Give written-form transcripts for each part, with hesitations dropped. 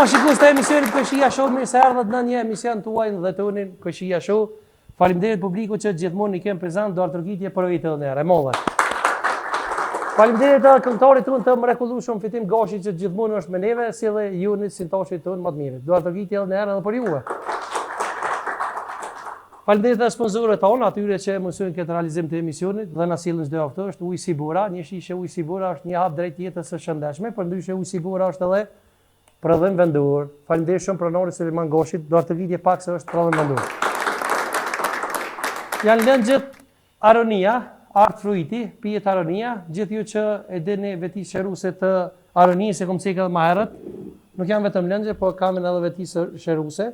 shikues të emisionit Koqia Show, mirë se erdhët në një emision tuaj dhe tonin Koqia Show. Faleminderit publiku që gjithmonë i kem prezant do artërgjitje për vitë dhe nere. Molle. Faleminderit edhe këngëtarit tonë të mrekullueshëm Fitim Gashi që gjithmonë është me neve, si dhe Junit Sintashit tonë më të mirë. Do artërgjitje edhe nere edhe për juve. Faleminderit edhe sponsorët tonë, atyre që mësojnë këtë realizim të emisionit dhe na sillin çdo javë. Është Ujë Sibura, një shishe Ujë Sibura është një hap drejt jetës së shëndetshme, përndryshe Ujë Sibura është edhe prodhim vendor. Faleminderit shumë pronarit Sulejman Gashit, do artërgjitje pak se është prodhim vendor. Janë lëngjët Aronia, Art Fruiti, pijet Aronia, gjithë ju që e dini veti shëruse të Aronia se kom cekë edhe më herët, nuk janë vetëm lëngje, por kam edhe veti shëruse.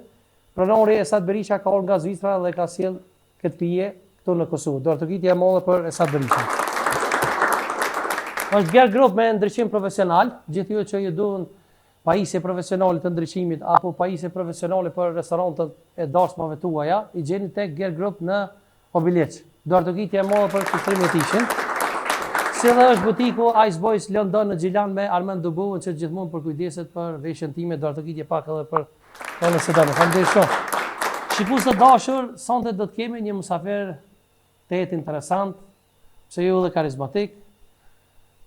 Pronari Esat Berisha ka orë nga Zvicra dhe ka sjell këtë pije këtu në Kosovë. Do artërgjitje e modhe për Esat Berisha. Është Gear Group me ndryqim profesional, gjithë ju që ju duhen pajisje profesionale të ndryqimit apo pajisje profesionale për restorantët e dashmave tuaja, i gjeni tek Gear Group në Obileq. Do artërgjitje e modhe për shtrim e tishin. Si dhe është butiku Ice Boys London në Gjilan me Armand Dubovën që gjithmonë përkujdeset për veshjen time, do artërgjitje pak edhe për në Sedane. Faleminderit shumë. Shikues të dashur, sonte do të kemi një musafir të jetë interesant, pse jo dhe karizmatik.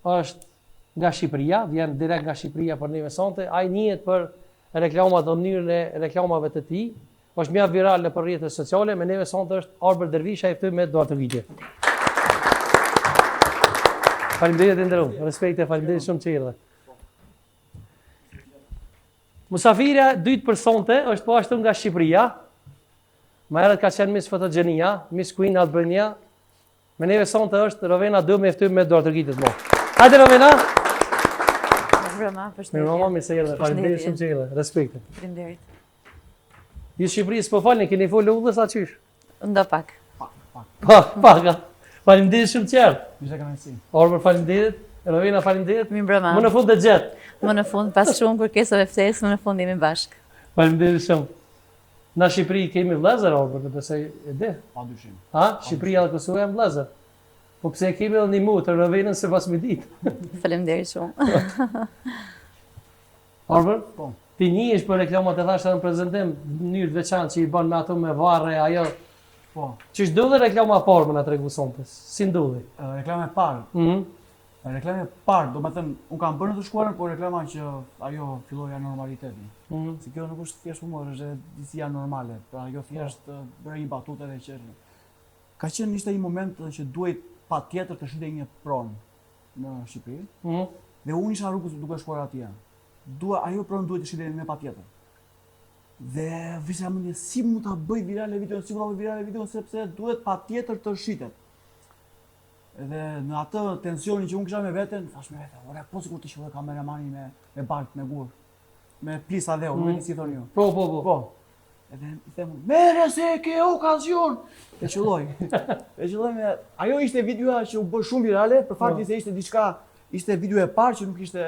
Është nga Shqipëria, vjen direkt nga Shqipëria për neve sonte. Ai njihet për reklamat dhe mënyrën e reklamave të tij. Është mjaft viral nëpër rrjetet sociale, me neve sonte është Arber Dervisha i ftoj me do artërgjitje. Faleminderit nderuar. Respekte, faleminderit shumë që erdhe. Musafirja dytë për sonte është po ashtu nga Shqipëria. Më herët ka qenë Miss Fotogenia, Miss Queen Albania. Me neve sonte është Rovena do me ftoj me do artërgjitje të mëdha. Hajde Rovena. Mirë se erdhe. Faleminderit shumë që erdhe. Respekte. Faleminderit. Ju Shqipërisë po falni, keni folë udhës a qysh? Ndo pak. Pak. Faleminderit shumë që erdhe. Mirë se kënaqësi. Orber faleminderit. Rovena faleminderit. Mirëmbrëma. Më në fund të gjet. Më në fund pas shumë kërkesave ftesë, më në fund jemi bashkë. Faleminderit shumë. Na Shqipëri kemi vëllezër Orber, nëse e di. Padyshim. Ha? Shqipëria dhe Kosova janë vëllezër. Po pse kemi edhe një mutë, Rovenën se pas me ditë. Faleminderit shumë. Orber? Po. Ti njihesh për reklamat e thashtë në prezantim, në mënyrë të veçantë që i bën me ato me varre, ajo. Po. Çish ndodhi reklama e parë më na tregu sonte? Si ndodhi? Reklama e parë. Reklama e parë, domethënë, un kam bërë në të shkuarën, por reklama që ajo filloi ja normaliteti. Se kjo nuk është thjesht humor, është disia normale. Pra ajo thjesht bëri një batutë dhe që ka qenë ishte një moment që duhet patjetër të shitej një pronë në Shqipëri. Dhe unë isha rrugës duke shkuar atje. Ajo pronë duhet të shitej me patjetër. Dhe visha mendje si mund ta bëj virale videon, sepse duhet patjetër të shitet. Dhe në atë tensionin që unë kisha me veten, thash me veten, ora po sikur të shihoj kameramani me bark me gur, me plisa dheu, nuk e di si thoni ju. Po. Edhe i them, "Merre se ke okazion." E qelloj. Me ajo ishte videoja që u bë shumë virale, për faktin se ishte video e parë që nuk ishte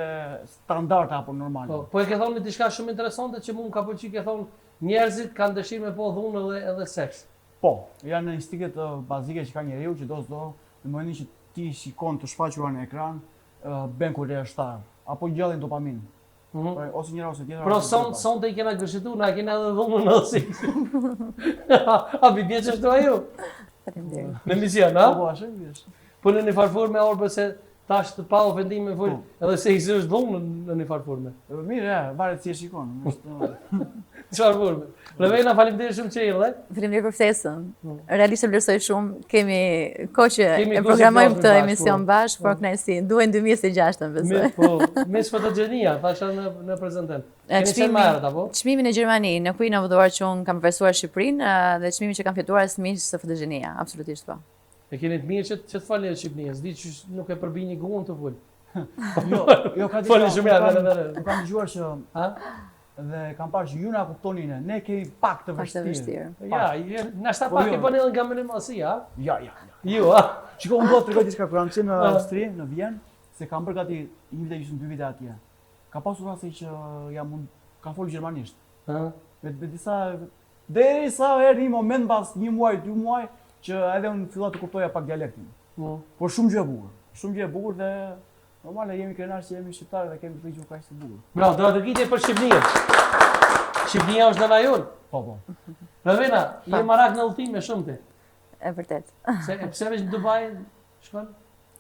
standard apo normal. Po e ke thonë diçka shumë interesante që mua më ka pëlqyer, ke thonë njerëzit kanë dëshirë me po dhunë edhe seks. Po, janë instinktet bazike që ka njeriu që do në momentin që ti shikon të shfaqura në ekran, bën kurioztar apo gjallin dopamin. Ose njëra ose tjetra. Pro sonte i kena gëshitu, na kena edhe dhunën në seks. A bie çështë ajo? Faleminderit. Në mision, a? Po, ashtu është. Po në një farforme Orbe se tash të pa ofendim me fol, edhe seksi është dhunë në një farforme. Mirë, varet si e shikon. Çfarë forme? Rovena faleminderit shumë që erdhe. Faleminderit për ftesën. Realisht vlerësoj shumë. Kemi kohë që e programojmë këtë emision bashkë, por kënaqësi. Duhen 2026 besoj. Po, Miss Fotogenia, thashë në prezantim. Çmimin në Gjermani, në Queen of the World që unë kam përveçuar Shqipërinë dhe çmimin që kam fituar as Miss Fotogenia, absolutisht po. E keni të mirë që të falni në Shqipëri, s'di që nuk e përbi një guën të fol. Jo, ka Foli shumë mirë. Nuk kam dëgjuar që dhe kam parë që ju na kuptonin ne kemi pak të vështirë. Ja, na sta pak e bën edhe nga minimalsi, ha? Ja. Jo, ha. Shikoj, unë do të tregoj diçka kur kam qenë në Austri, në Vjenë, se kam bërë gati 1 vit gjysmë 2 vite atje. Ka pasur raste që kam folur gjermanisht. Me disa derisa erdhi një moment pas 1 muaj, 2 muaj që edhe unë fillova të kuptoja pak dialektin. Por shumë gjë e bukur. Shumë gjë e bukur dhe Normale, jemi krenar që jemi shqiptarë dhe kemi këtë gjuhë kaq të bukur. Bravo, do të gjitje për Shqipërinë. Shqipëria është nëna jonë. Po. Ravena, je marak në udhëtime shumë ti. E vërtet. Pse veç në Dubai shkon?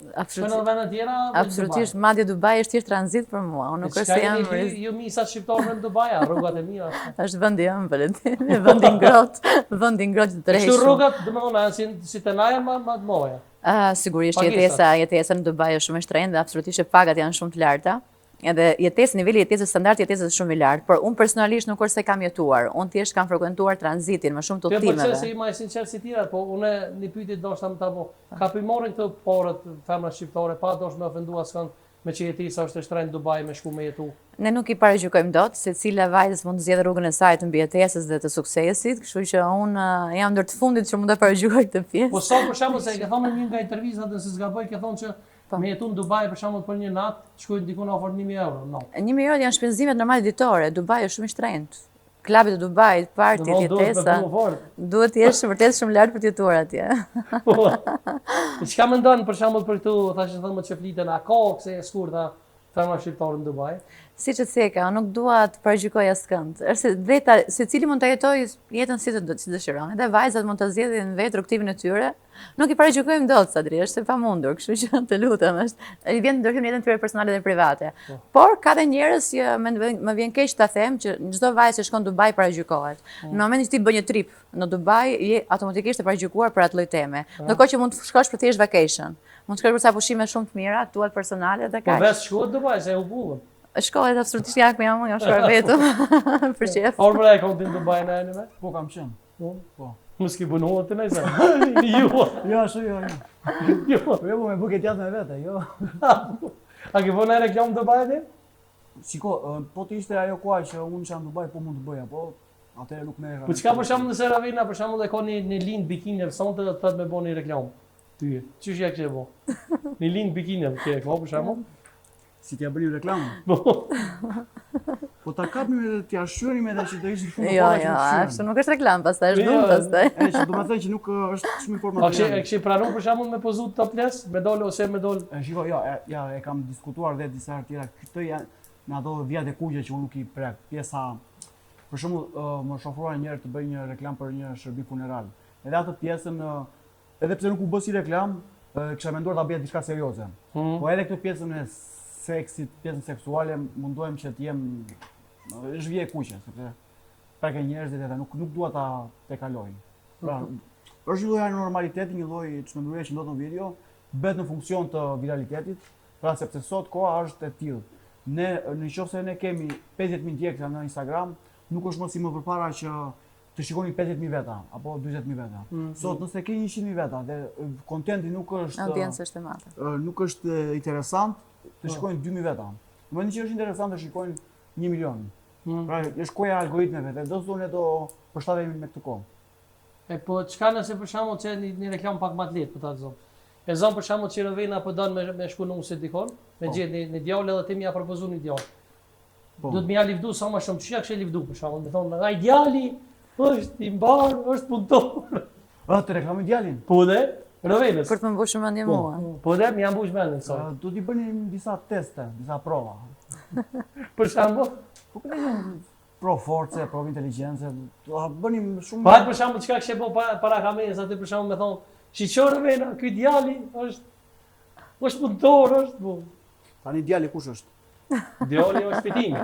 Shkon në Absolutisht. vende tjera? Absolutisht, madje Dubai është thjesht tranzit për mua. Unë nuk është se jam Ju misat shqiptarë në Dubai, rrugat e mira. është vendi jam Valentin, vendi ngrohtë, vendi ngrohtë të Kështu rreshtur. rrugat, domethënë si të naja më të mëdha. Sigurisht Pagesat. jetesa në Dubai është shumë e shtrenjtë dhe absolutisht pagat janë shumë të larta. Edhe niveli i jetesës, standardi i jetesës është shumë i lartë, por unë personalisht nuk është se kam jetuar. Unë thjesht kam frekuentuar tranzitin më shumë të Ti pëlqen se udhëtimeve. i më sinqert si tjerat, po unë një pyetje doshta më ta bëj. Ka përmorin këto porët femra shqiptare, pa dosh me ofendu askënd me që jetesa është e shtrenjtë në Dubai me shku me jetu. Ne nuk i paragjykojmë dot se cila vajzë mund të zgjedhë rrugën e saj të mbijetesës dhe të suksesit, kështu që unë jam ndër të fundit që mund ta paragjykoj këtë pjesë. Po sa për shembull se e ke thonë në një nga intervistat dhe se s'gaboj ke thonë që me jetu në Dubai për shembull për një natë shkojnë diku në ofër 1000 euro. No. 1000 euro janë shpenzimet normale ditore. Dubai është shumë i shtrenjtë. Klabet e Dubait, partit, jetesa, duhet të jesh vërtet shumë lart për të jetuar atje. Po. Çka mendon për shembull për këtu, thashë thënë që fliten a ka se e skurta femra shqiptare në Dubai? Siç e theka, unë nuk dua të paragjykoj askënd. Është drejta secili mund ta jetojë jetën si dëshiron. Edhe vajzat mund ta zgjedhin vetë rrugtimin e tyre. Nuk i paragjykojmë dot Sadri, është e pamundur, kështu që të lutem, i vjen ndërhyrën jetën e tyre personale dhe private. Por ka dhe njerëz që më vjen keq ta them që çdo vajzë që shkon në Dubai paragjykohet. Në momentin që ti bën një trip në Dubai, je automatikisht e paragjykuar për atë lloj teme. Ndërkohë që mund të shkosh për thjesht vacation. Mund të shkosh për sa pushime shumë të mira, tuat personale dhe Po kaq. vetë shkohet në Dubai se u bullën. Shkohet absolutisht jam shkuar vetëm për qef. Orë e kom ti në Dubai në anime? Po kam qenë. Po. Mos ki bunohet të nëjse. Jo. Jo, ashtu jo. Jo. Po jo, me buket jatë me vete, jo. A ke vënë reklam në Dubai ti? Shiko, po të ishte ajo koha që unë isha në Dubai, po mund të bëja, po atëherë nuk merra. Po çka për shembull nëse Ravena për shembull e ka një lind bikini sonte do të thotë me bëni reklam. Ty. Çish ja ke bë? Një lind bikini ke ka për shembull? Si t'ja bëni reklam? Po. Po ta kapim edhe t'ja shqyrim edhe që do ishte shumë Jo, ashtu nuk është reklam, pastaj është dhunë pastaj. Që do të thënë që nuk është shumë informativ. E kishë pranuar për shembull me pozu topless, me dol ose me dol. Shiko, jo, ja e kam diskutuar dhe disa herë tjera. Këto janë në ato vijat e kuqe që unë nuk i prek. Pjesa, për shembull, më shofuar një herë të bëj një reklam për një shërbim funeral. Edhe atë pjesën, edhe pse nuk u bë si reklam, kisha menduar ta bëja diçka serioze. Po edhe këtë pjesën e seksit, pjesën seksuale, mundohem që të jem është vije e kuqe, sepse preke njerëzit edhe nuk dua ta tekaloj. Pra, është një lloj normaliteti, një lloj çmendurje që ndodh në video, bëhet në funksion të viralitetit, pra sepse sot koha është e tillë. Ne nëse ne kemi 50.000 djegësa në Instagram, nuk është më si më përpara që të shikoni 50.000 veta apo 40.000 veta. Sot nëse ke 100.000 veta dhe kontenti nuk është Audiencë është e madhe. Nuk është interesant, të shikojnë 2.000 veta. Në momentin që është interesant të shikojnë 1 milion. Pra, është koha e algoritmeve dhe do zonë do përshtatemi me këtë kohë. E po çka nëse për shembull që një reklam pak më të lehtë për ta zonë. E zon për shembull që Ravena po don me shku në usit dikon, me gjetë një djalë edhe ti më ia propozon një djalë. Do të më ia livdu sa më shumë. Çka kishë livdu për shembull, më thonë, ai djali është i mbar, është punëtor. Të reklamoj djalin. Po dhe Ravenës. Për të më mbushur mendjen mua. Po dhe më janë mbush mendjen sot. Do t'i bënim disa teste, disa prova. Për shembull, Po këtë pro force, pro inteligjencë, do bënim shumë. pa për shembull çka kishë bë para kamerës aty për shembull më thonë, "Shiqor Ravena, ky djali është punëtor, është bu." Tani djali kush është? Djali është fitimi.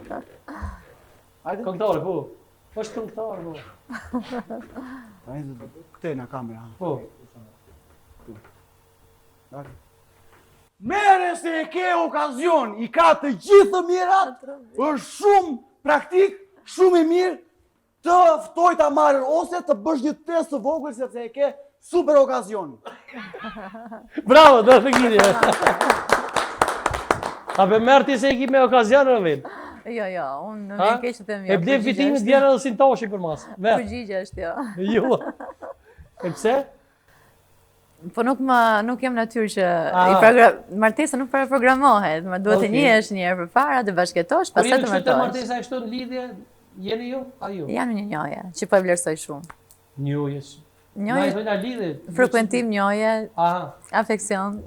Hajde. Këngëtar, po. Është këngëtar, po. Tani këtej na kamera. Po. Mere se e ke okazion, i ka të gjithë të mirat, është shumë praktik, shumë i mirë, të ftoj ta marrë ose të bësh një test të vogël sepse e ke super okazion. Bravo, do të gjini. A be merr ti se e ki me okazion Raven? Jo, unë nuk vjen keq të them jo. E ble fitimin djerë edhe sintoshi për mas. Merr. Përgjigje është jo. Jo. E pse? Po nuk jam natyrë që martesa nuk programohet, më duhet të njihesh një herë përpara, të bashkëtosh, pastaj të Por martohesh. martesa e kështu në lidhje, jeni ju? A ju? Jam një njoja, që po e vlerësoj shumë. Njojes. Na i Njohje, thonë lidhje. frekuentim, njohje, Aha. afeksion,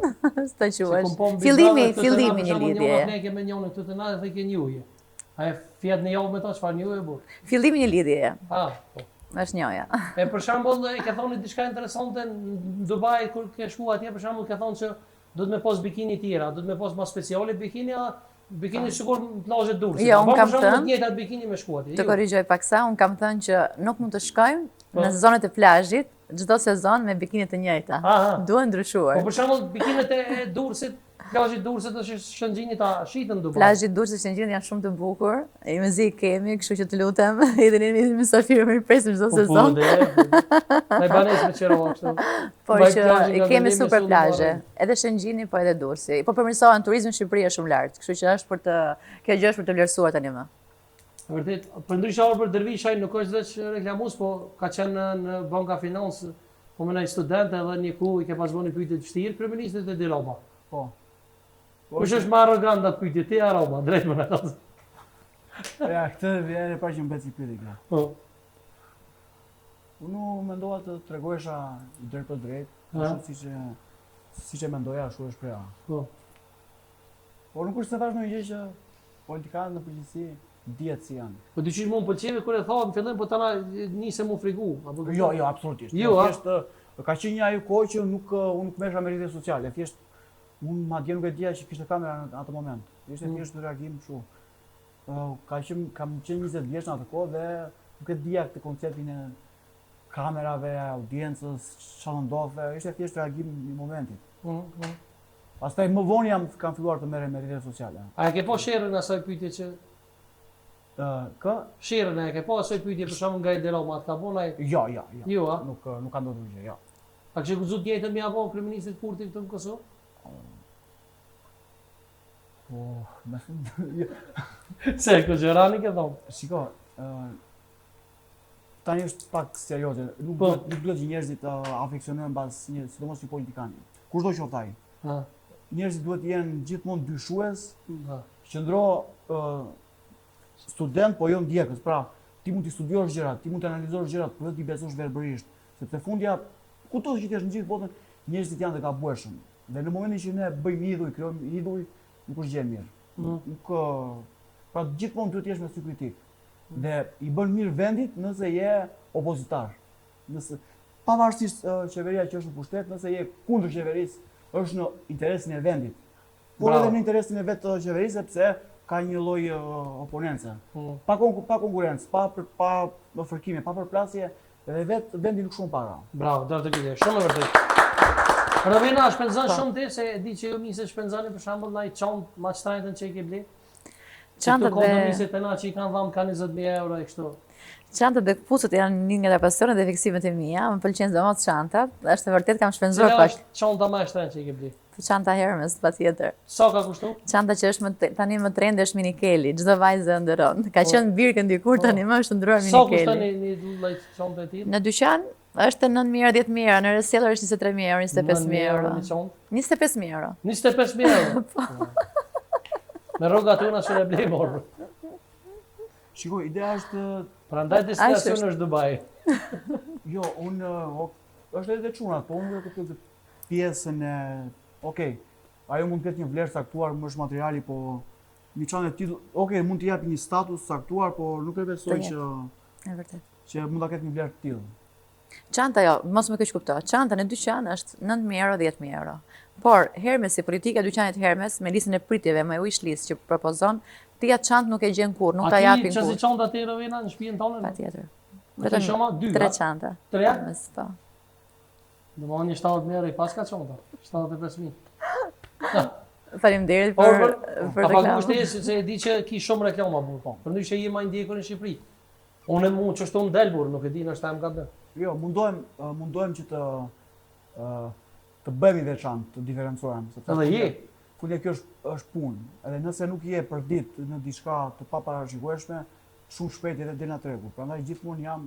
s'ta quash. Se kom Fillimi Big Brother, një Njëna lidhjeje. ne kemi njënë këtë të na dhe ke njëje. A e fjet në javë me ta çfarë njëje bu? Fillimi një lidhjeje, Ah, po. është njohja. E për shembull e ke thonë diçka interesante në Dubai kur ke shkuar atje për shembull ke thonë se do të më pas bikini tjera, do të më pas më speciale bikini, bikini sikur në plazhet Durrësit. Jo, unë kam Për shembull thënë- të njëjtat bikini me shkuat. Të korrigjoj paksa, unë kam thënë që nuk mund të shkojmë në zonet e plazhit çdo sezon me bikini të njëjta. Aha. Duhen ndryshuar. Po për shembull bikinit e Durrësit, plazhi i Durrësit është Shëngjinit ta shitën në Dubai. Plazhi i Durrësit Shëngjin janë shumë të bukur. I mezi kemi, kështu që të lutem, idheni në mysafirë më presim çdo sezon. Ne banes me qeroa kështu. Por Mbaj që plazhin nga kemi Velimi, super Sulli, plazhe, Muharrem. edhe Shëngjini po edhe Durrësi. Po përmirësohen turizmi në Shqipëri është shumë lart, kështu që është për të kjo gjë është për të vlerësuar tani më. Vërtet, për ndryshe për Dervishaj nuk është veç reklamues, po ka qenë në Banka Financë, po më student edhe një ku i ke pas bënë pyetje të vështirë kryeministrit e Diroma. Po. Kush është më arrogant atë pyetje ti Aroma, drejt më natë. Ja, këtë vjen e parë që më bëhet si pyetje kjo. Po. Unë mendova të tregohesha drejt për drejt, ashtu siç e mendoja ashtu është preja. Po. Por nuk është se thash ndonjë gjë që politikanët në përgjithësi dihet si janë. Po dyqysh më pëlqeve kur e tha në fillim, po tana nisem u frigu. Apo Jo, absolutisht. Jo, a? Thjesht ka qenë një ajo kohë që unë nuk mesha me rrjetet sociale. Thjesht unë madje nuk e dija që kishte kamera në atë moment. Ishte thjesht një reagim kështu. Kam qenë 20 vjeç në atë kohë dhe nuk e dija këtë konceptin e kamerave, audiencës, çfarë ndodhte. Ishte thjesht reagim i momentit. Pastaj më vonë kam filluar të merrem me rrjetet sociale. A e ke po sherrën asaj pyetje që Kë? sherrën e ke po asaj pyetje për shkakun nga Diroma ka bënë ai? Jo. Jo, a? Nuk ka ndodhur gjë, jo. A kishte guxuar të njëjtën me apo kryeministit Kurti këtu në Kosovë? Po, me Se Kozherani ke thonë. shiko, tani është pak serioze. Nuk Po. duhet që njerëzit të afeksionojnë mbas sidomos një politikani. Kushdo qoftë ai. Ha. Njerëzit duhet të jenë gjithmonë dyshues, Ha. qëndro student, po jo ndjekës. Pra, ti mund të studiosh gjërat, ti mund të analizosh gjërat, por jo ti besosh verbërisht, sepse fundja kudo që ti jesh në gjithë botën, njerëzit janë të gabueshëm. Dhe në momentin që ne bëjmë idhuj, krijojmë idhuj, nuk është gjë e mirë. Nuk pra gjithmonë duhet të jesh me sy kritik. Dhe i bën mirë vendit nëse je opozitar. Nëse pavarësisht qeveria që është në pushtet, nëse je kundër qeverisë, është në interesin e vendit. Por Bravo. edhe në interesin e vetë qeverisë, sepse ka një lloj oponence. Pa konkurrencë, pa fërkime, pa përplasje, dhe vetë vendi nuk shumë para. Bravo, dorë të kyte, shumë e vërtet. Rovina, shpenzon shumë ti, se e di që ju mise shpenzoni për shembull ndaj çant ma shtrajtën që i ke ble. Çantat Këto dhe kompromiset e na që i kanë dhënë ka 20.000 euro e kështu. çantat dhe kputucët janë një nga pasionet dhe fiksimet e mia. Më pëlqen sidomos çantat. Është e vërtet kam shpenzuar Cila pak. është çanta më e shtrenjtë që i ke ble? Çanta Hermes patjetër. Sa ka kushtu? Çanta që është tani më trend është Minikeli. Çdo vajzë ndëron. Ka qenë birkë ndikur tani më është ndryruar Sa kushton Minikeli. një lloj çante e tillë? Në dyqan është 9.000 euro, 10.000 euro, në reseller është 23.000 euro, 25.000 euro. Një çantë? 25.000 euro. 25.000 euro. Me rroga tona që ne blejmë orë. Shiko, ideja është, Prandaj destinacioni është Dubai. jo, është edhe çunat, po unë do të këtë pjesën e, okej, ajo mund të ketë një vlerë saktuar, më është materiali, po një çantë e tillë, okej, mund të japi një status saktuar, por nuk e besoj Të që E vërtet. mund ta ketë një vlerë të tillë. Çanta jo, mos më keq kupto. Çanta në dyqan është 9.000 euro, 10.000 euro. Por Hermesi, politika e dyqanit Hermes me listën e pritjeve me wishlist që propozon, ti atë çantë nuk e gjen kurrë, nuk ta japin A ti që si kurrë. çanta ti Rovina në shtëpinë tonë? Patjetër. Vetëm shoma 2. 3 çanta. 3? Hermes, po. Domethënë një 70.000 euro i paska çanta. 75.000. Faleminderit Por për pa reklamën. kushtes se e di që ki shumë reklama burr po. Përndryshe je më ndjekur në Shqipëri. Unë mund që shton del burr, nuk e di nëse am gatë. Jo, mundohem që të bëhemi veçantë, të diferencuohem, sepse Edhe je. Fundja kjo është punë. Edhe nëse nuk je për ditë në diçka të paparashikueshme, shumë shpejt edhe del nga tregu. Prandaj gjithmonë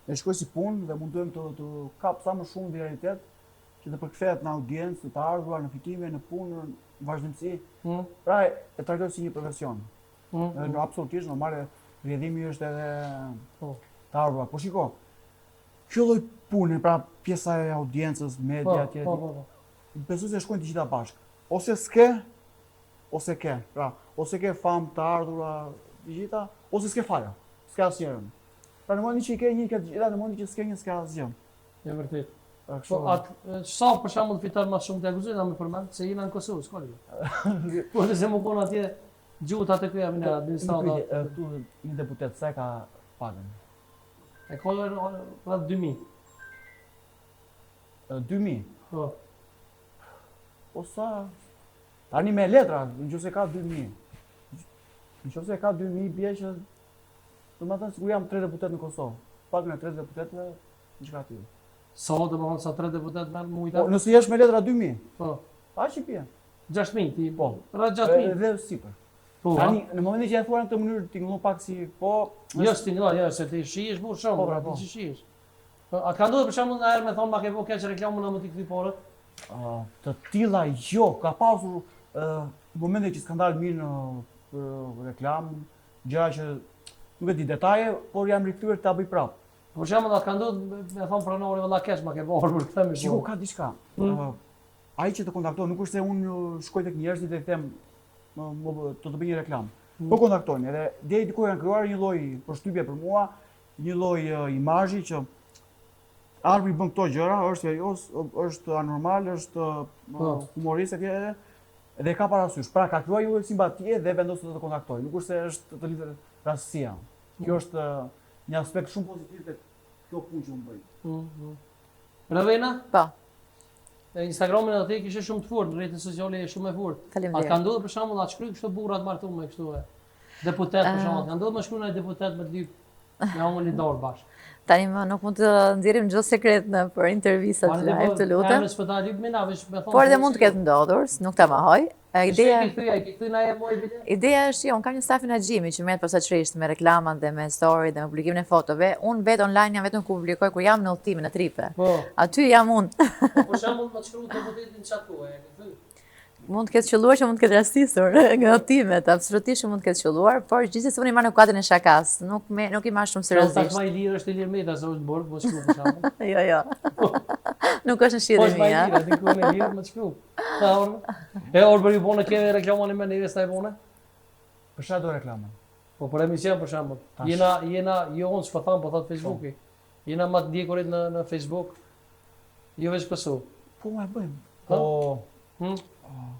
e shkoj si punë dhe mundohem të kap sa më shumë viralitet që të përkthehet në audiencë, të ardhuar në fitime, në punë, në vazhdimsi. Pra e trajtoj si një profesion. Në absolutisht normale rrjedhimi është edhe të ardhuar. Po shiko, Kjo lloj pune, pra pjesa e audiencës, media etj. Po. Besoj se shkojnë të gjitha bashkë. Ose s'ke, ose ke. Pra, ose ke famë të ardhura të gjitha, ose s'ke fare. S'ke asgjë. Pra në momentin që i ke një ke të gjitha, në momentin që s'ke një s'ke asgjë. E vërtet. Pra, Po atë sa për shembull fiton më shumë të akuzojnë më përmend se jena në Kosovë, s'ka. Po se më kon atje gjuhët atë ku jam në administratë. Tu një deputet sa ka pagën? E ka rreth 2000. 2000. Po. Po sa? Tani me letra, nëse ka 2000. Nëse ka 2000 bie që domethënë sikur jam 3 deputet në Kosovë. Pagën e 3 deputetëve diçka tillë. Sa do të thonë sa 3 deputet merr mujta? Po nëse jesh me letra 2000. Po. Aq i bie. 6000 ti. Po. Rreth 6000. Edhe sipër. Po. Tani në momentin që e thua në këtë mënyrë tingëllon pak si po Jo stingëllon, jo se ti shihesh burr shumë, Po, ti shihesh. Po a ka ndodhur për shembull na herë me thonë ma ke bëu keq reklamën na më ti kthy porët? të tilla jo, ka pasur momente që s'ka dalë mirë në reklam, gjëra që nuk e di detaje, por jam rikthyer ta bëj prapë. Për shembull, a ka ndodhur me thonë pronori valla keq ma ke bërë për këtë më. Shiko, ka diçka. Ai që të kontakton, nuk është se unë shkoj tek njerëzit dhe i them të bëj një reklam. Po kontaktojnë, edhe deri diku kanë krijuar një lloj përshtypje për mua, një lloj imazhi që Arbi bën këto gjëra, është serioz, është anormal, është humorist edhe ka parasysh. Pra ka krijuar një lloj simpatie dhe vendos të kontaktojë. Nuk është se është të lidhur rastësia. Kjo është një aspekt shumë pozitiv tek kjo punë që unë bëj. Ravena? Po. Instagramin edhe ti kishe shumë të fortë, në rrjetet sociale është shumë e fortë. Faleminderit. A ka ndodhur për shembull atë shkruaj kështu burrat martuar me kështu deputet për shembull, ka ndodhur më shkruaj deputet me lyp me amun i dorë bashkë. Tani më nuk mund të nxjerrim çdo sekret në për intervistat live, të lutem. Por edhe mund të ketë ndodhur, nuk ta mohoj. Ideja është unë kam një staf menaxhimi që merret posaçërisht me reklamat dhe me story dhe me publikimin e fotove. Unë vetë online jam vetëm ku publikoj kur jam në udhëtime në tripe. Aty jam unë. Po për shembull më shkruaj deputetin çatuaj, e ke thënë? Mund të ketë qelluar që mund të ketë rastisur nga timet, absolutisht mund të ketë qelluar, por gjithsesi unë i marr në kuadrin e shakas, nuk i marr shumë seriozisht. Sa i lirë është i lirë meta, sa është borg, po shkruaj për shembull. Jo. Nuk është në shihet e mia. Po diku në lirë më shkruaj. E orbëri bone ke reklamën e nevës ta e bone? Për çfarë do reklamën? Po për emision për shembull. Jena jo unë s'po them, po thot Facebooki. Jena më të ndjekurit në Facebook. Jo veç pësu. Po ma e bëjmë. Po.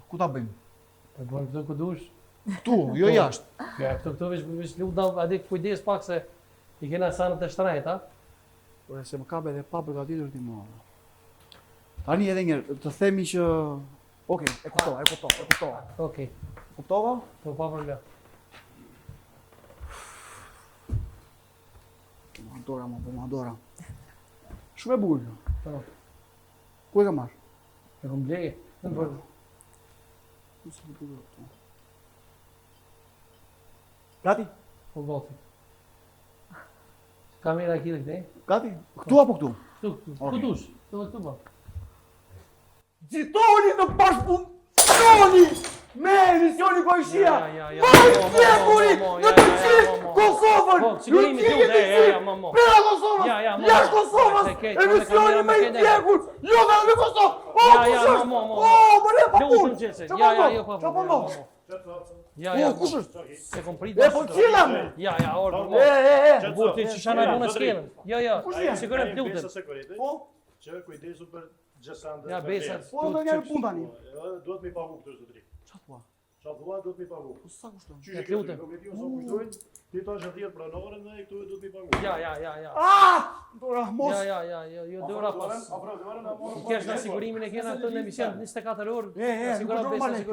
Ku ta bëjmë? E bëjmë këtu ku dush. Këtu, jo jashtë. Ja, këtu veç lutem atë kujdes pak se i kena sanët e shtrejta. Por se më ka edhe pa përgatitur ti mua. Tani edhe një të themi që Okej, e kuptova. Okej. Kuptova? Po pa problem. Pomodora. Shumë e bukur. Po. Ku e ka marrë? E kom blej. Në bërë. Gati? Po gati. Kamera aquí dhe këtej? Gati? Këtu apo këtu? Këtu dush. Këtu ba. Zitoni të bashkëpunoni me emisioni Bojshia! Bojshia në të gjithë Kosovën! Sigurimi t'ju, mamo. Prera Kosovës! Jashtë Kosovës! Emisioni me i tjekur! Jo dhe në Kosovë! Mamo. Mëre pa punë! Jo, pa punë. Ja, kush është? Se kom prit. E po qillam! Ja, orë. Burë ti që shana bune s'kenë. Jo, sigurisht lutem. Po? Që kujdesu për gjësandë. Ja, besa. Po do njerë punë tani. Duhet mi pagu këtë zotëri. Qa thua? Qa thua, duhet mi pagu. Po sa kushton? Qysh e këtë komedion sa kushtojnë, ti ta është atjet pranore dhe këtu duhet mi pagu. Ja. Dora, mos! Ja, jo, dora pas. Kesh në sigurimin e kena të në emision 24 orë. Sigurisht.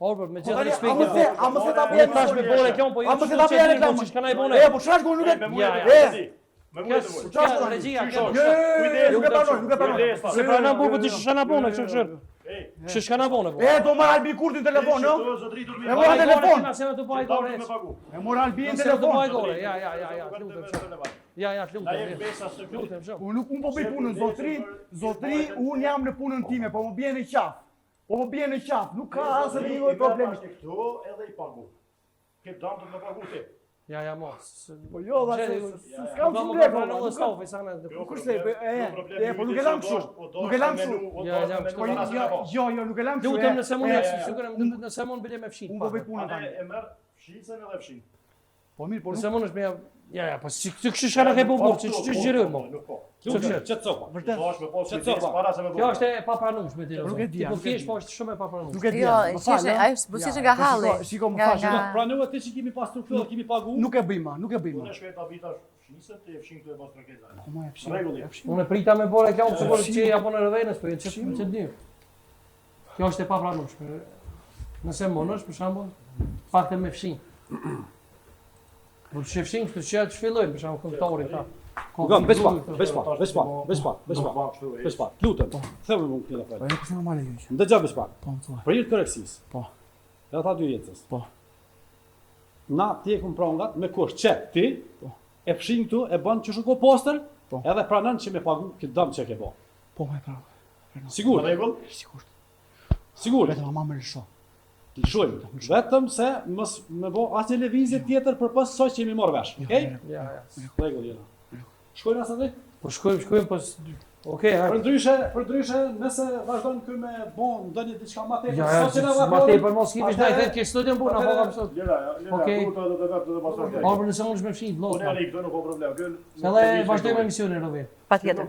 Orë, me gjithë respektin. A më se ta bëjë tash me bone reklam, po A më se ta bëjë reklam. Ç'ka na i bone? Po çfarë nuk e Me mujtë të Çfarë regjia? Nuk e pranoj. Se pranon burë ti shana bone, kështu. Ç'ka na bone? Do marr Albi Kurtin telefon, no? E mora telefon. E mora Albi në telefon. Ja, lutem. Unë po bëj punën, zotri, unë jam në punën time, po më bjen në qaf. Nuk ka asnjë lloj problemi. Këtu edhe i pagu. Ke dam të më pagu ti. Ja, mos. Po jo, s'kam Kam shumë pranuar lekë. stofi sa ne. Kurse, po nuk e lam kështu. Nuk e lam kështu. Po jo, nuk e lam kështu. Lutem nëse mund, sigurisht nëse mund bile me fshin. Unë po bëj punën tani. E merr shicën edhe fshin. Po mirë, po Nëse mund është me ja, po si kështu shara ke bubu, ç'është gjëri më. Nuk po. Çetsopa. vërtet. Po është me po shicën para se me Kjo është e papranueshme ti. Nuk e di, Po nuk e thjesht di. po është shumë e papranueshme. Nuk e di. Jo, më fal, ç'është, ha? ai është buzëqe nga halli. Shiko, më Nga- fal. nga- Pranova ti që kemi pas strukturë, kemi pagu. Nuk e bëjmë, nuk e bëjmë. Unë shkoj ta vita shicën te fshin këtu e pas trakeza. Po më e fshi. Rregulli. Unë prita me bore kjo se bore që apo në rëvenës, po ç'të di. Kjo është e papranueshme. Nëse mundesh, për shembull, fakte me fshin. Po fshin këtu që fillojnë, për shembull, kontorin ta. Gam, bespa. Lutem. Themi mund këtë Po fal. e kush normale kjo. Ndëgja bespa. Po më thua. Për hir të korreksis. Po. Edhe ata dy jetës. Po. Na ti e kum prongat me kush? Çe ti? Po. E fshin këtu, e bën çështu ko poster, Po. edhe pranon që me pagu këtë dëm që ke bë. Po më prap. Sigur, Rregull. Sigurt. sigur. Vetëm mama më lësho. Lëshojmë. Vetëm se mos më bë asnjë lëvizje tjetër përpas asaj që jemi marrë vesh. Okej? Ja. Rregull jena. Shkojnë as aty? Po shkojmë, po okej, Për ndryshe, nëse vazhdon ky me bon ndonjë diçka më tepër, Ja, sot që na ma vapor. tepër mos kimi ndaj vet ke studion puna, po kam sot. Lera, Okej. do të pasoj. Po për nëse mund të më fshin Unë vllot. e ri këtu nuk ka problem. Kë. Edhe vazhdojmë emisionin Rovi. Patjetër.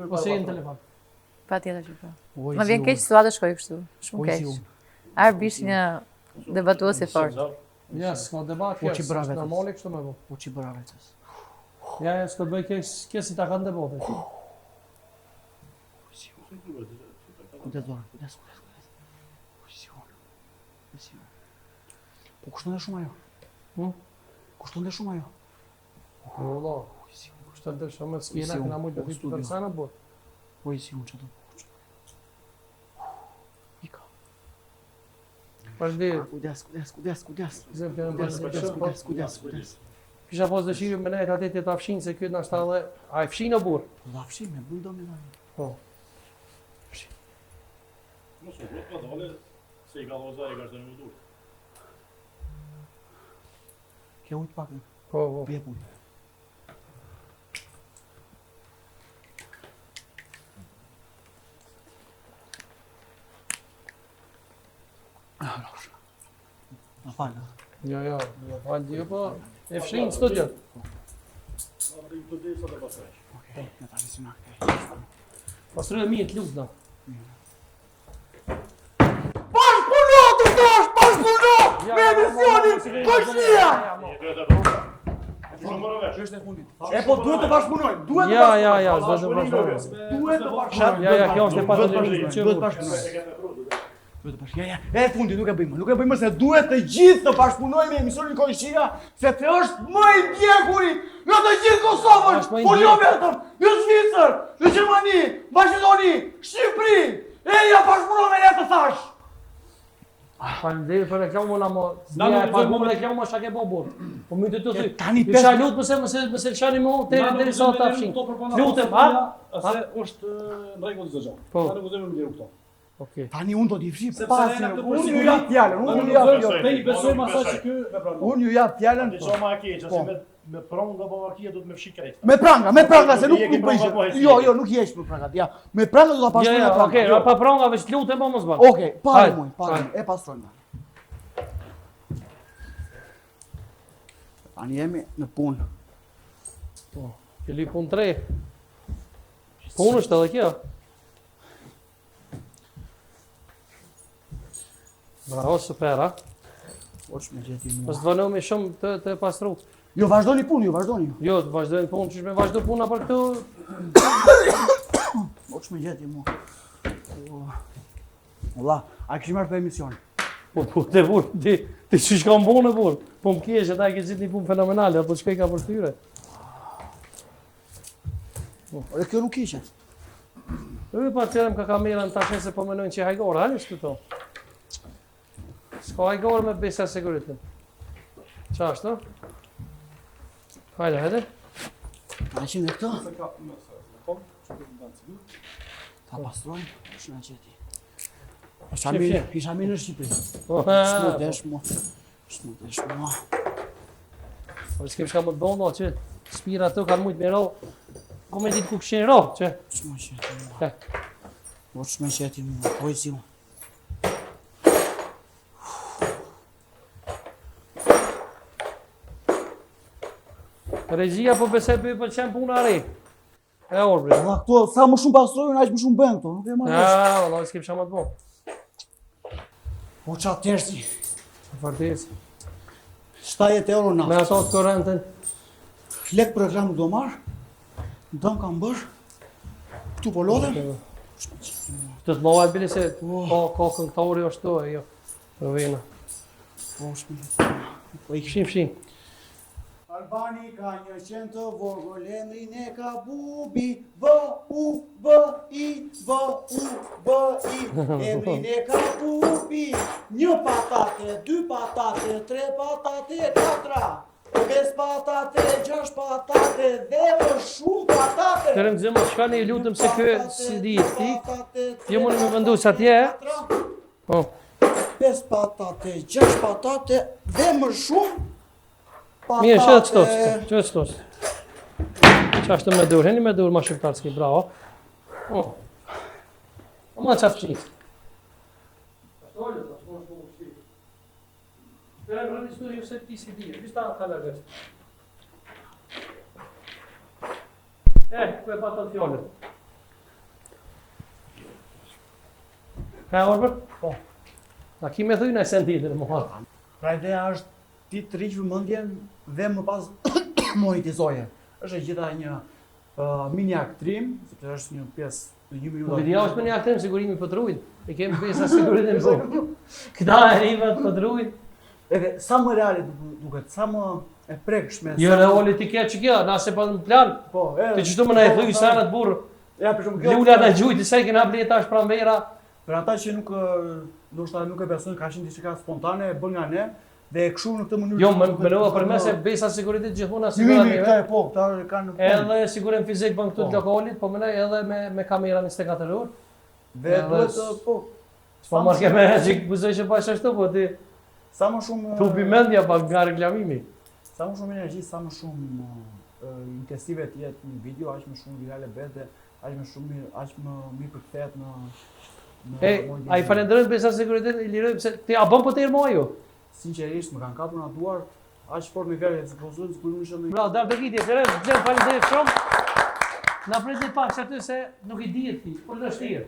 Po se në telefon. Patjetër që po. Oj, Më vjen keq situatë shkoj kështu. Shumë Oj, keq. si unë. Arbish një debatues i fortë. Ja, s'ka debat, Po që brave. normale kështu më bë. Po çi bëra vetes. Ja, s'ka bëj kjo si ta kanë debatin. Kujdes dorë, kujdes. Po kushton dhe shumë ajo. Kushton dhe shumë ajo. Po valla. Kushton të shumë skena që na mund të bëjë persona po. Po i si unë çato. Ika. Përdi, Kujdes. zëm të ndërsa. Kujdes. Kisha pas dëshirë me nejt atë të ta fshin se ky na shta ai fshin o burr. Po la fshim me bën domi tani. Po. Mos u bë, po dole se i galloza e gazën më dur. Kjo ujt pak. Po. Bie punë. Na fal. Jo, falë po. E fshin studion. Atë këtu dhe sa të pasoj. Okej, na tani si na këtej. Pastroj mirë të lutna. Me emisionin Koshia! Shumë më vesh. Është e fundit. E po duhet të bashkëpunojmë. Duhet të Ja, s'do të bashkë. Duhet të bashkëpunojmë. Ja, kjo është e patjetër. Duhet të bashkëpunojmë. Duhet të bashkë. Ja. E fundit nuk e bëjmë. Nuk e bëjmë se duhet të gjithë të bashkëpunojmë me emisionin Koshia, se të është më i ndjekuri në të gjithë Kosovën. Është më i Po jo ndjekur. vetëm, në Zvicër, në Gjermani, Maqedoni, Shqipëri. Ja bashkëpunojmë ne të thash. Faleminderit për reklamën, amo. Na Ja, nuk pa gëzojmë më reklamën sa ke bëu. Po më të thotë. Tani Isha lut mëse lëshani më deri sa ta fshin. Lutem, ha? Ase është në rregull çdo gjë. Po. Ne nuk gëzojmë mirë këto. Okej. Tani unë do t'i fshi Sepse pasi. ne na këtu Unë për ju jap fjalën, unë ju jap fjalën. Ne i besojmë asaj që ky me pranon. Unë ju jap fjalën. Ti çoma e keq, se me prong nga Ballakia do të më fshi krejt. Me pranga, se nuk Je ke bëj. pranga, po, e Jo, nuk jesh me pranga. Ja, me pranga do ta pastroj me Ja, pranga. okej, pa pranga veç lutem po mos bën. Okej, para Hajde, mua, para. hajde. E pastrojmë. Tani jemi në punë. Po. Ke li pun 3. Punë është edhe kjo. Bravo, super, ha? Oç me gjeti mua. Mos dënojmë shumë të pastru. Jo, vazhdoni punë, jo, vazhdoni. Jo, të vazhdojnë punë, çish me vazhdo puna për këtu. Oç me gjeti mua. Valla, a kishim marrë për emision. Po te burr, ti çish kam punë burr. Po më kesh ata që gjithë një punë fenomenale, apo shkoj ka për tyre. Ore kjo nuk ishe. E pa tërëm ka kamerën tash se po mendojnë që hajgor, ha, është këto. S'ka hajgor me besa sekuritet. Qa është, no? Hajde. A qim dhe këto? Ta pastrojmë, është në gjeti. Isha mirë në Shqipëri. Po, Shmu desh mua. Po s'kem shka më të bëndo, që spira të kanë mujtë me ro. Ku me ditë ku këshin ro, që? Shma qëti mua. Ka. Po shma qëti mua. Po i zimu. Regjia po besoj për i pëlqen puna re. E orbri. Valla këto, sa më shumë pastrojnë, aq më shumë bën këto. Nuk e marrësh. Ja, valla, s'kem shka më të bëndo. Po qa tërsi. Vërtet. 70 euro Me naftë. ato të korrentën. Lek për reklam do marr. Dëm kam bërë. Këtu po lodhem. Të të lovaj bili se ka këngëtori është to, e jo. Provena. Po shmi. Po i Fshim, fshim. Albani ka një qenë të vogël, emrin e ka Bubi, B-U-B-I, B-U-B-I, emrin e ka Bubi, 1 patate, 2 patate, 3 patate, 4, 5 patate, 6 patate, dhe më shumë patate. Të rëmëzim, shka një lutëm se kë si di ti. Jo më në me vendu se atje, Po. 5 patate, 6 patate, dhe më shumë patate. Mirë, që të stos. Qa është me dur, heni me dur ma shqiptarski, bravo. O ma qatë qit. Të rëndi studi se ti si dhije, vista në kalërgës. Ku e pa të fjollet. Ka orbër? Po. A ki me thujnë e sen tjetër, më halë. Pra ideja është ti të rriqë vëmendjen dhe më pas monetizoje. Është e gjitha një mini aktrim, sepse është një pjesë në 1 minutë. Video është me një aktrim sigurimi për të rujt. E kemi pesa siguritim po. Këta e rivet për të rujt. Edhe sa më reale duket, sa më e prekshme. Jo në oli ti ke që kjo, nase pa në plan. Po, Ti qështu më në e thuj sanat burë. Ja, për shumë Lula në gjujt, se kena bleta është pranvera. Për ata që nuk ndoshta nuk e besojnë, ka qenë diçka spontane, e bën nga ne dhe kështu në këtë mënyrë. Jo, më menova për mes se besa siguritit gjithmonë Mimi, asigurat këta e po, këta kanë edhe sigurim fizik bën këtu të lokalit, po mënej edhe me kamera 24 orë. dhe duhet po. S'po marrë ke me që buzoj që pash ashtu, po ti Sa më shumë tupi mendja pa nga reklamimi. Sa më shumë energji, sa më shumë intensive të jetë një video, aq më shumë virale bëhet dhe aq më mirë përkthehet në Ai falenderoj besa siguritet i liroj pse ti a bën po të ermo ajo. Sinqerisht më kanë kapur në duar, aq fort me verë të pozojnë sikur unë isha në. Bravo, dar begitje, të rëndë, gjë falenderoj shumë. Na presi pak aty se nuk i dihet ti, po do shtirë.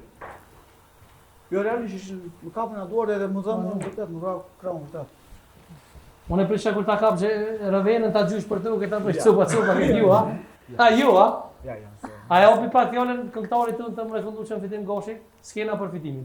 Jo realisht më kapur në duar edhe më dhënë vërtet, më vrau krahun vërtet. Unë e prisha kur ta kap që rëvenën ta gjysh për tu, këta për cupa ke ju, ha? A ju, ha? Ja. A e opi pak fjallën këngëtarit të të mrekullueshëm Fitim Goshi, skena për fitimin.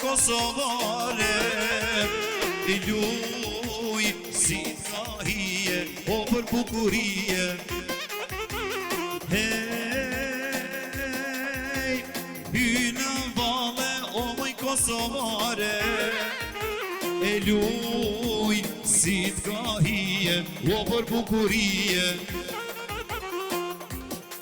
Kosovare I luj si nga hije O për bukurie kosovare e luj si t'ka hije o për bukurie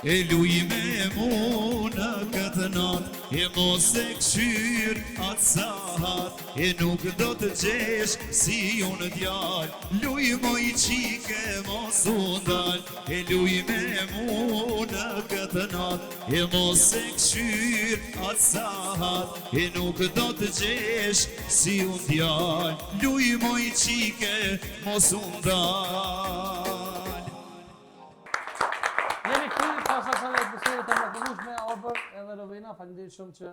e luj me mu në këtë nat e mos e këshyr atë sahat e nuk do të gjesh si unë djall luj moj qike mos u ndal e luj me mu në këtë nat e mos e këshyr atë sahat e nuk do të gjesh si unë djall luj moj qike mos u ndal. Jemi këtu pas asaj episodit të mrekullueshme Albër edhe Lovena, faleminderit shumë që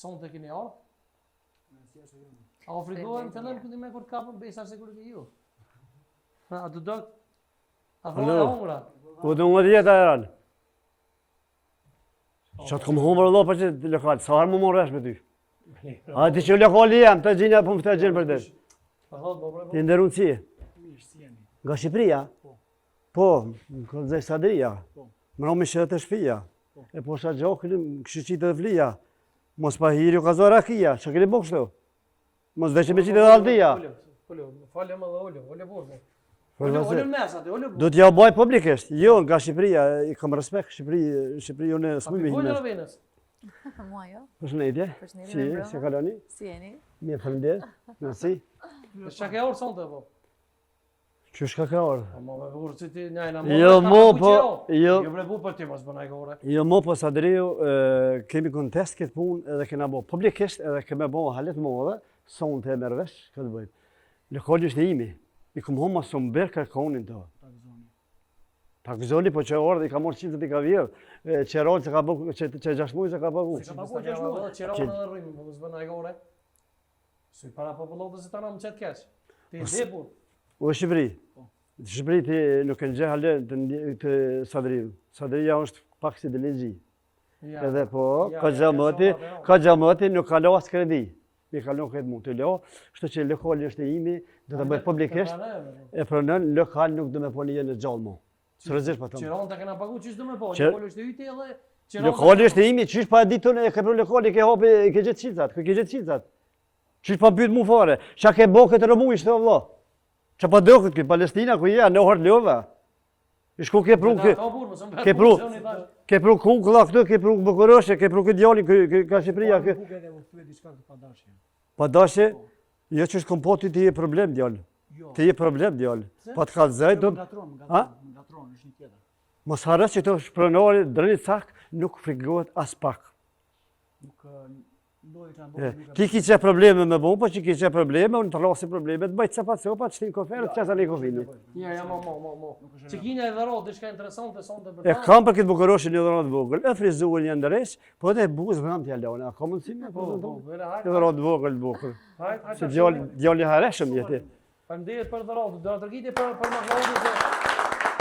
sonte keni ardhur. A u frikojmë të lëmë këndi me kur të kapëm besa se kur të ju? A të do? A thonë e hungra? Po do më dhjetë e ranë. Që të këmë humër Allah për që të lokal, sa harë më më resh me ty. A ti që lokali jam, të gjinja për më të gjenë për të. Ti ndërun si? Nga Shqipëria? Po, në këllëzaj Sadria. Më romi shërët e shpia. E po shë gjokëllim, kështë qitë dhe flia. Mos pa hiri u ka zoa rakia, që këri bukë shto. Mos veqe me qitë dhe aldia. Falem edhe olë burë. Olë mesat, olë burë. Do t'ja baj publikisht. Jo, nga Shqipëria, i kam respekt, Shqipëri unë s'mu me Olë himes. Lovenës. Mua jo. Përshëndetje. Përshëndetje, Si kaloni? Si jeni? Mirë, faleminderit. Merci. Çka ke orë sonte po? Qysh ka orë? Mo me burë që ti njajna Jo, mo, po, jo. Jo bre bu për ti mos bënaj gore. Jo, mo, po Sadriu, kemi kontest këtë punë edhe kena bo publikisht edhe keme bo halet modhe, sonë të e mërvesh, këtë bëjmë. Lokali është imi, i këmë homa së më berë kërkonin të. Takzoni, po që orë i ka morë qimët i ka vjerë, që rollë që ka bëgë, që 6 mujë që ka bëgë. Që ka bëgë 6 mujë? Që rollë edhe rrimë, po mos bënaj gore. Si para popullotës e ta në më qëtë keq. Ti e dhe burë. U Shqipëri. Shqipëri ti nuk e në gjehë halë të Sadriu. Sadria është pak si dhe legji. Edhe po, ka gjamëti nuk ka lo asë kredi. Mi ka lo këtë mund të lo, shtë që lokali është e imi, dhe të bëjt publikisht, e pranën, lokal nuk dhe me po një jenë gjallë mo. Së rëzish pa tëmë. Qiron të kena pagu, qështë dhe me po? Lokali është e yti edhe... Lokali është e imi, qështë pa ditën e ke për lokali, ke hopi, ke gjithë qilëzat, Qështë pa pyet mu fare, qa ke bo këtë rëmu ishte o vla? Qa pa do këtë Palestina ku je, në orë lëve. Shku ke pru kukulla këtë, ke pru Bukuroshe, ke pru këtë djallin, ka Shqipëria. Padashe? Jo që është kom po ti je problem djallin. Ti je problem djallin. Pa të ka zëjt, do... Ngatron, është një tjetër. Mos harës që të shpronori, drënit sak, nuk frigohet as pak. Ti ki që probleme me bo, po që ki që probleme, unë të rrasi probleme, të bëjtë sapat sopa, që ti në koferët, që sa një kofini. Ja, mo. Që kinja e dhërot, dhe shka interesante, sonte për E kam për këtë Bukuroshe një dhërot vogël, e frizuar një ndëresh, po dhe buzë vëram t'ja lone, a ka mundësime? Një dhërot vogël bukur. Se djalli hareshëm jeti. Faleminderit për dhërot, do të rëgjiti për maklaudit se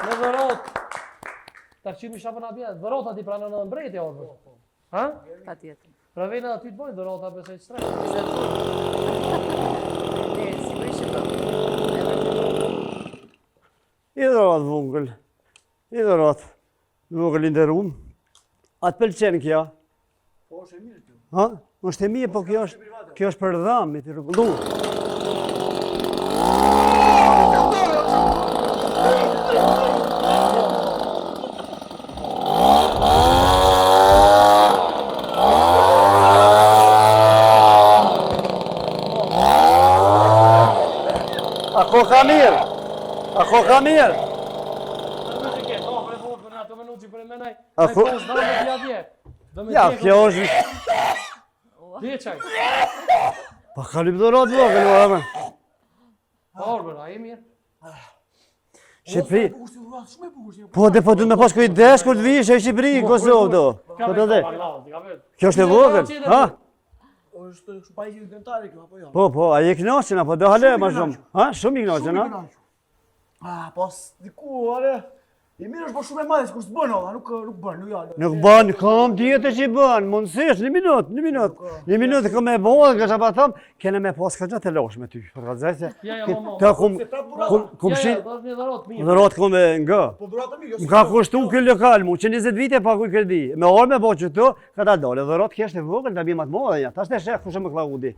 në dhërot, ta qimi shapën abjet, dhërot ati pranë në mbrejti, orë. Ha? Pa tjetër. Pra vena aty të bojnë dhërota besoj që strejt. Sigurisht që po. I dhërat vogël, i dhërat vogël i ndërum. Atë pëlqen kja? Po, është e mirë kjo. Ha? është e mirë, po kjo është për dhamë, të rregullu. Ako ka mirë? Ako ka mirë? Ja, kjo është... Djeqaj. Pa ka lypë dhërat vogël, vërëme. Orbër, a e mirë? Shqipëri... Po, dhe po du me pas kujdes kur të vishë e Shqipëri, Kosovë do. Po të dhe. Kjo është e vogël, ha? është pajisje dentare kjo apo jo? Po, a je knaqen apo do hale më shumë? Ha, shumë i knaqen, ha? Ah, pos diku, are. I mirë është po shumë e madhe, kur s'bën olla, nuk bën, nuk ja. Nuk bën, kam tjetër që i bën, mundësisht, një minutë kam e bëllë, kësha pa thëmë, kene me pas ka gjatë e losh me ty, për ka se, të kum shi, dhërat kom e nga, më ka kushtu këll lokal mu, që 20 vite pa kuj kredi, me orë me bo që të, ka ta dole, dhërat kështë e vogël, të bimat më dhe ja, ta shte shek kushë me Klaudi.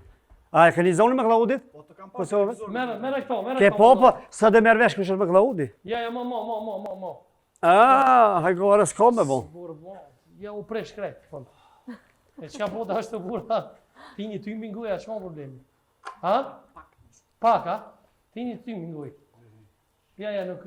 A e këni zoni me Klaudit? Kosovës? Mere këto. Ke popa, sa dhe merë vesh kushë me Klaudi? Ja, mo. Hajgore s'ka me bo. Ja, u presh krejt. E qka po të ashtë të burra, ti një ty minguja, që ma problemi? Ha? Pak, ha? Ti një ty minguj. Ja, nuk...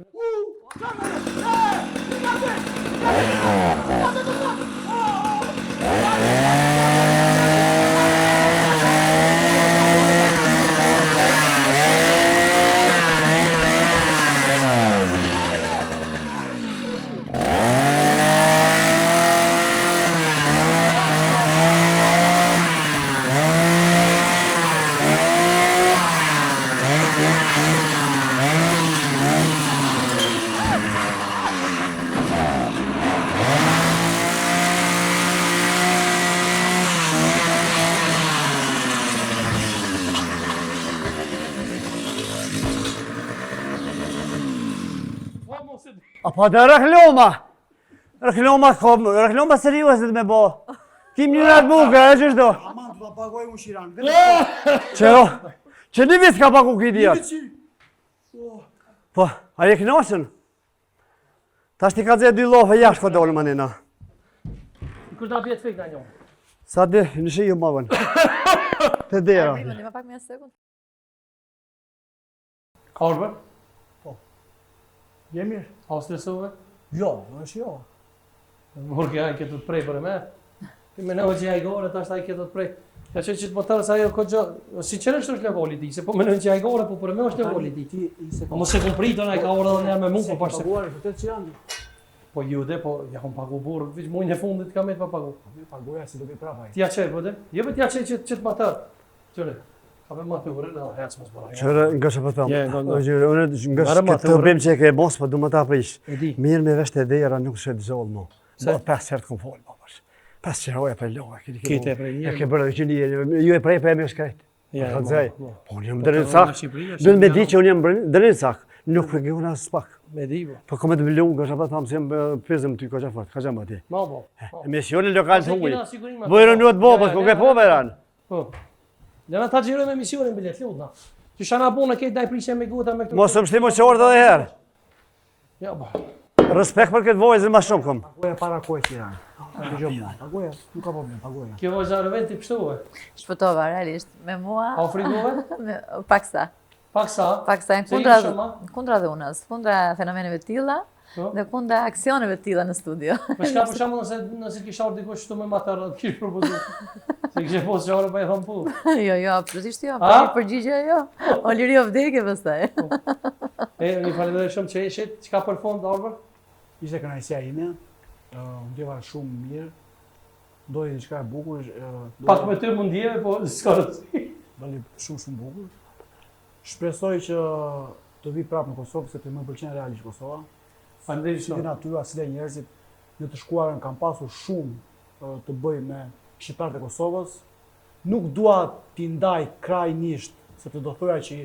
Apo dhe rëkloma seriuset me bo. Kim një ratë buke, e që shdo? Aman, të pagoj unë shiran. Që një vit ka paku këtë jatë? Po, a je kënosën? Ta shti ka zhe 2 lofe jashtë ka dole manina. Kur ta bjetë fik në një? Sa dhe, në shi ju më vënë. Të dera. Më pak me sekund. Arbër? Je mirë? A stresove? Jo, është jo. Mor që ajë këtë të prej për e me. Ti me nëve që ajë gore, ta është ajë këtë të prej. Ja që të motërës ajo këtë gjë, si qërështë është levolli ti, se po me nëve që ajë gore, po për e me është levolli ti. Po mos e kom pritën, ajë ka orë dhe njerë me mu, po pashtë. Paguar, vërtet që janë. Po ju dhe, po ja kom pagu burë, vëq mujnë e fundit ka me të pa pagu. Me paguja si do bëj prapa. Tja qej, po dhe? Jo për tja qej që të matër. Qëre, ka me maturë, në hecë mos bëra. Qërë, nga që për Je, thamë. nga. Nga që këtë bim që e ke mos, po du më ta prish. E di. Mirë me veshte e dhejra nuk shë të zollë mu. Se? 5 herë të kom folë, babash. 5 herë oja për loha. Kite e prej E njerë. ke bërë dhe që një, ju e prej për e me shkrejt. Ja, Ka mo, dzej. mo. Po unë jam dërën sak. Shqipëria, Dënë me di që unë jam dërën sak. Nuk për gjuna së pak. Me di, po. Po kom e të vëllu, nga që pa thamë se jam pizëm ty ka që fort, ka që më ti. Ma, po. Emisionin lokal të huj. kena sigurima. Bojrë një të bobës, po ke po veran. Po. Lena ta gjirojmë emisionin bilet, lutna. Që shana punë këtë daj prishe me guta me këtu. Mos të mështimo që orë dhe herë. Ja, po. Respekt për këtë vojzën ma shumë kom. Paguja para kohë që janë. Paguja, nuk ka problem, paguja. Kjo vojza rëvend të pështuve. Shpëtova, realisht. Me mua, A frigove? paksa. Pak sa? Paksa Se ishë, kundra dhunës, kundra fenomeneve tilla Po. dhe kundra aksioneve tilla në studio. Me shka për shembull nëse kisha orë dikush shtu me matar, të kish propozu. Se kishe posë që orë pa e thonë pu. Jo, absolutisht jo. A? Përgjigje jo. O liri o vdekje pastaj. Një falenderoj shumë që ishit, qka për fond, Arbër? Ishte kënaqësia ime. Ndjeva shumë mirë. Doj diçka e bukur. Pak me ty mundjeve, po s'ka rëndësi. Doli shumë bukur. Shpresoj që të vi prapë në Kosovë, sepse më pëlqen realisht Kosova. Faleminderit Si shumë. natyra, si dhe njerëzit në të shkuarën kam pasur shumë të bëj me shqiptarët e Kosovës. Nuk dua t'i ndaj krajnisht, sepse do thoja që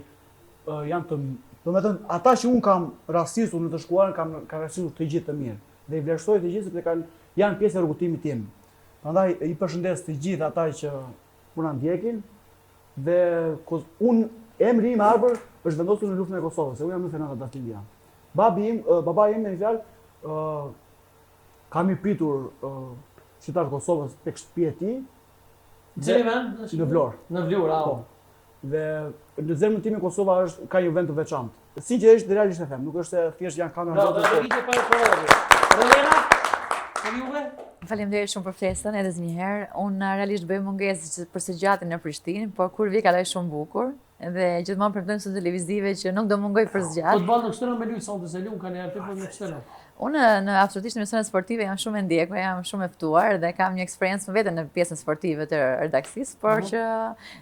janë të... Do me thënë, ata që unë kam rastisur në të shkuarën, kam rastisur të gjithë të mirë. Dhe i vlerësoj të gjithë sepse janë pjesë e rrugëtimit tim. Prandaj i përshëndes të gjithë ata që puna ndjekin dhe unë emri im Arbër është vendosur në luftën e Kosovës, se unë jam në Fernanda Dastilja. Baba im me një fjalë, kam i pritur qytetarët e Kosovës tek shtëpia e tij. Gjeni vend? Në Vlorë. Në Vlorë, Po. Dhe në zemrën time Kosova ka një vend të veçantë. Sinqerisht realisht e them, nuk është se thjesht janë kamera Bravo, zotë. dhe ide për Kosovë. Relena? Për juve? Faleminderit shumë për festën, edhe zgjëherë. Unë realisht bëj mungesë për së gjatin në Prishtinë, por kur vi kaloj shumë bukur. Edhe gjithmonë premtojmë së televizive që nuk do mungoj për zgjat. Futboll nuk shtëron me luj sonte se lum kanë herë po nuk shtëron. Unë në absolutisht në emisionet sportive jam shumë e ndjekme, jam shumë e ftuar dhe kam një eksperiencë më vete në pjesën sportive të redaktisë, por që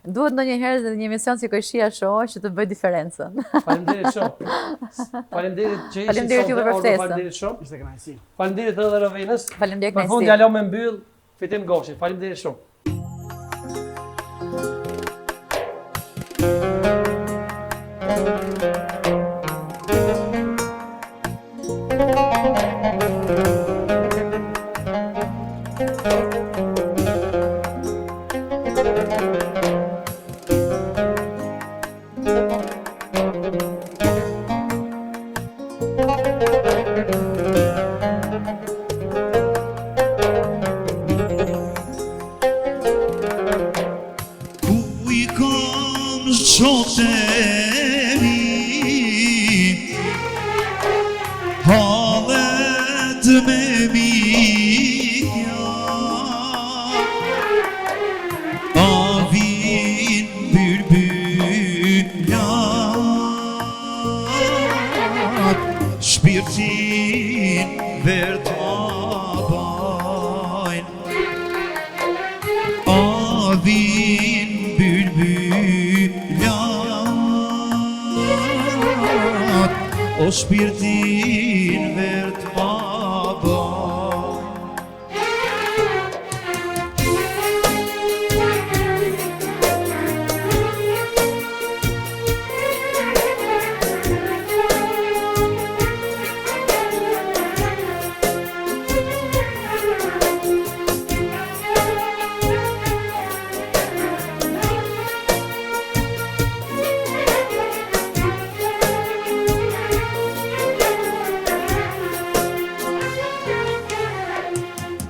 duhet ndonjëherë edhe një emision si Kojshia Show që të bëj diferencën. Faleminderit shumë. Faleminderit që ishi Faleminderit juve për ftesën. Faleminderit shumë. Ishte kënaqësi. Faleminderit edhe Ravenës. Faleminderit Për fund Nesti. djalë me mbyll fitim goshi. Faleminderit shumë. Ku I kam zxotemi Halet me mikja A vin byrbylat Shpirtin ver t'abajn A vin byrbylat O shpirtin ver t'abajn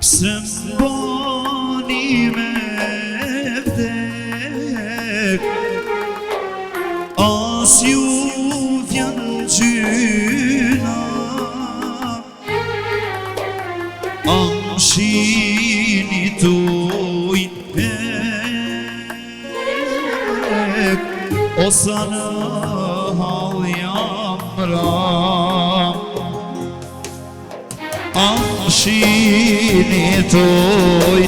Se m'bani me vdek As ju vjen gjyna Amshini tuj ek O sa në hal jam ram Amshini tuj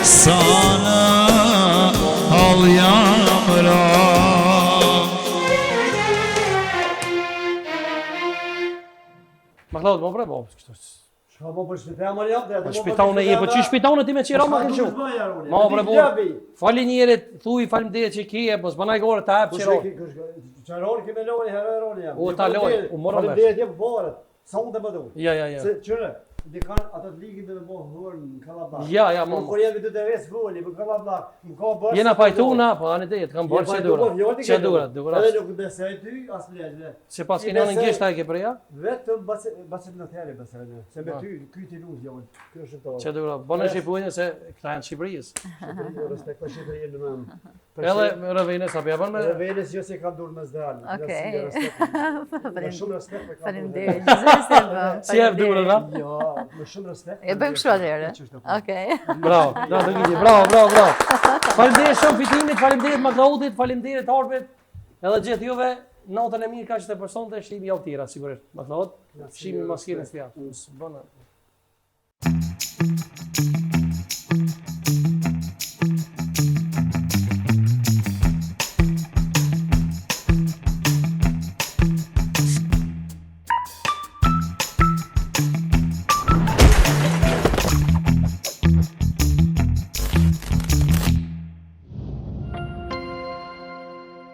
sa në hal jam ram Ma thot po bre po. Shka po për shpita më jap dhe Shpitone je, po çi shpitone ti me çira ma ke shumë. Ma bre po. Fali njerit, thuj faleminderit që ke, po s'banaj gore ta hap çiro. Çaroni që me lojë herëroni jam. O, ta loj, u morëm vesh. Faleminderit jep borët. Sa unë të bëdu. Ja. Se qëre, di kanë atë ligin dhe me bo hërë në Kallabak. Ja, Po kur jemi të deves voli, për Kallabak, më ka bërë... Jena pajtuna, po anë ide, kam bërë që dura. Edhe nuk besoj ty, as plejtë. Se pas keni në ngjeshta e ke për ja? Vetëm basit në theri besoj në. Se me ty, kyti lutë jonë. Kjo është të... Që dura, bënë shqipujnë se këta janë Shqipërisë. Respekt për Shqipërinë në mëmë. Edhe Ravenës apo ja bën me Ravenës jo se kam dur me zdalë. Okej. Me shumë respekt për kam dur. Faleminderit. Zëse bë. si jep durën, a? Jo, me shumë respekt. E bëjmë kështu atëherë. Okej. Bravo, bravo. Faleminderit shumë fitimit, faleminderit Maklaudit, faleminderit Arbit. Edhe gjithë juve, natën e mirë kaq të personte, shihemi javë tjera sigurisht. Maklaud, shihemi maskinën e fjalë.